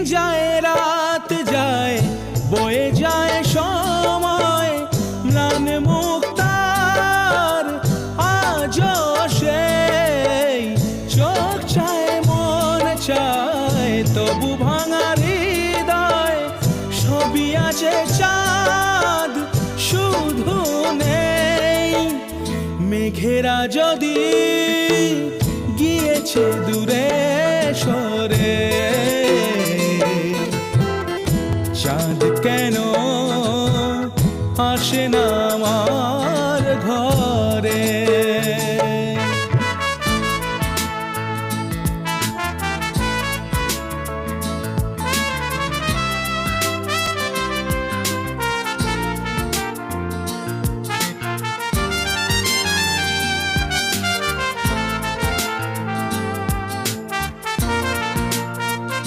যায় রাত যায় বয়ে যায় সময় ম্লান মুক্তার আজও সেই চোখ চায় মন চায় তবু ভাঙা হৃদয় সবই আছে চাঁদ শুধু নেই মেঘেরা যদি গিয়েছে দূরে সরে